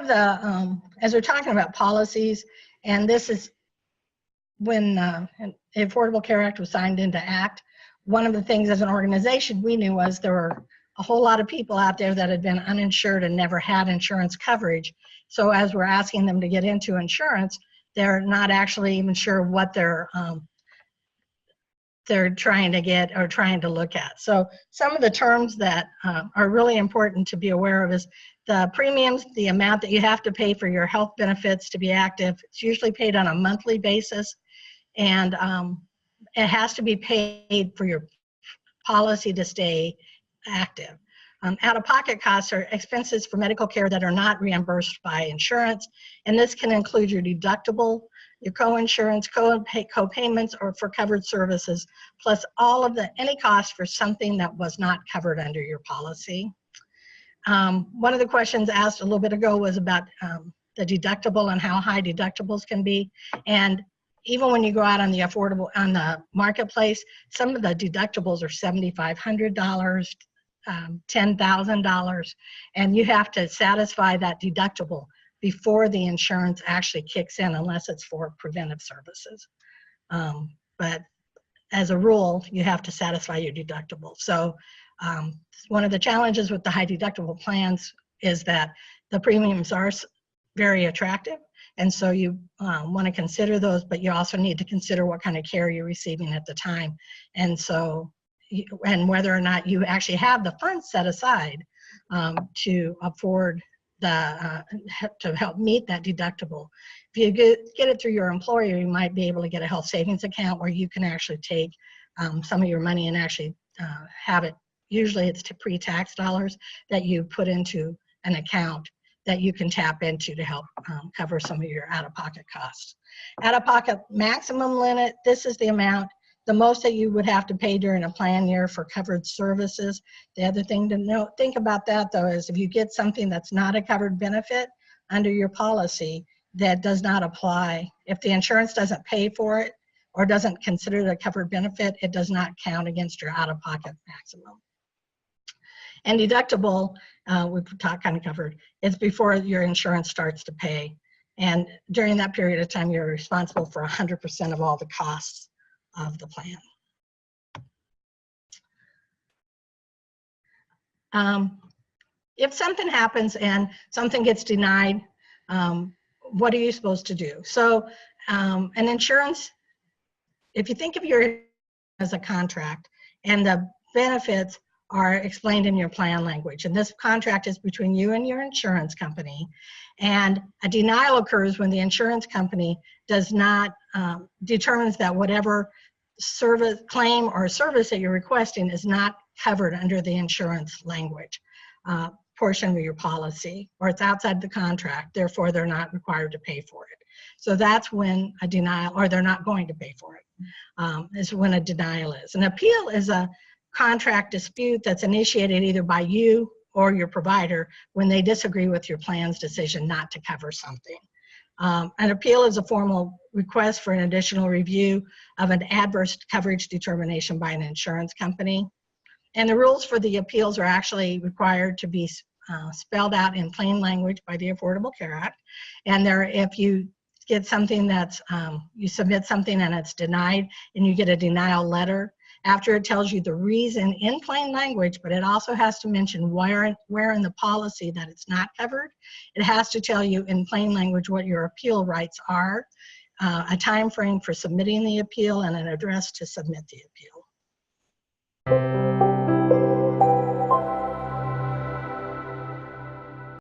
of the, as we're talking about policies, and this is when the Affordable Care Act was signed into act, one of the things as an organization we knew was there were a whole lot of people out there that had been uninsured and never had insurance coverage. So as we're asking them to get into insurance, they're not actually even sure what they're trying to get or trying to look at. So some of the terms that are really important to be aware of is the premiums, the amount that you have to pay for your health benefits to be active. It's usually paid on a monthly basis, and it has to be paid for your policy to stay active. Out-of-pocket costs are expenses for medical care that are not reimbursed by insurance, and this can include your deductible, your co-insurance, co-payments, or for covered services, plus all of any cost for something that was not covered under your policy. One of the questions asked a little bit ago was about the deductible and how high deductibles can be, and even when you go out on the marketplace, some of the deductibles are $7,500, $10,000, and you have to satisfy that deductible before the insurance actually kicks in, unless it's for preventive services. But as a rule, you have to satisfy your deductible. So one of the challenges with the high deductible plans is that the premiums are very attractive, and so you want to consider those, but you also need to consider what kind of care you're receiving at the time, and so and whether or not you actually have the funds set aside to afford to help meet that deductible. If you get it through your employer, you might be able to get a health savings account where you can actually take some of your money and actually have it. Usually it's to pre-tax dollars that you put into an account that you can tap into to help cover some of your out-of-pocket costs. Out-of-pocket maximum limit, this is the amount, the most that you would have to pay during a plan year for covered services. The other thing to think about that though is if you get something that's not a covered benefit under your policy, that does not apply. If the insurance doesn't pay for it or doesn't consider it a covered benefit, it does not count against your out-of-pocket maximum. And deductible, we've kind of covered, it's before your insurance starts to pay. And during that period of time, you're responsible for 100% of all the costs of the plan. If something happens and something gets denied, what are you supposed to do? So an insurance, if you think of your as a contract and the benefits are explained in your plan language, and this contract is between you and your insurance company, and a denial occurs when the insurance company does not determines that whatever service claim or service that you're requesting is not covered under the insurance language portion of your policy, or it's outside the contract, therefore they're not required to pay for it. So that's when a denial, or they're not going to pay for it, is when a denial is. An appeal is a contract dispute that's initiated either by you or your provider when they disagree with your plan's decision not to cover something. An appeal is a formal request for an additional review of an adverse coverage determination by an insurance company. And the rules for the appeals are actually required to be spelled out in plain language by the Affordable Care Act. And if you get something that's, you submit something and it's denied and you get a denial letter, after it tells you the reason in plain language, but it also has to mention where in the policy that it's not covered. It has to tell you in plain language what your appeal rights are, a time frame for submitting the appeal, and an address to submit the appeal.